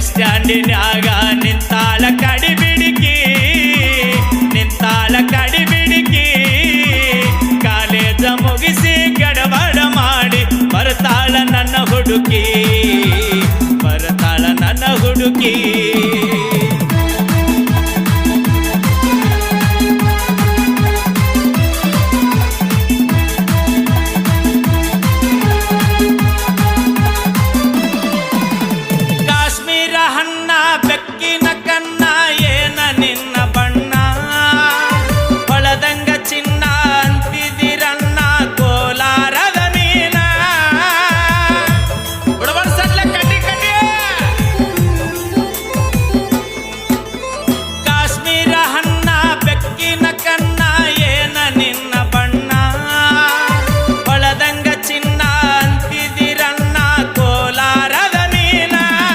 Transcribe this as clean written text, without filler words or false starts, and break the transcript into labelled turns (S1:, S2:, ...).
S1: Bus ಸ್ಟ್ಯಾಂಡಿನ್ಯಾಗ ನಿಂತಾಳ ಕಡಿಬಿಡಿಕಿ, ನಿಂತಾಳ ಕಡಿಬಿಡಿಕಿ. College ಮುಗಿಸಿ ಗಡಬಡ ಮಾಡಿ ಬರ್ತಾಳ ನನ್ನ ಹುಡುಕಿ, ಬರ್ತಾಳ ನನ್ನ ಹುಡುಕಿ.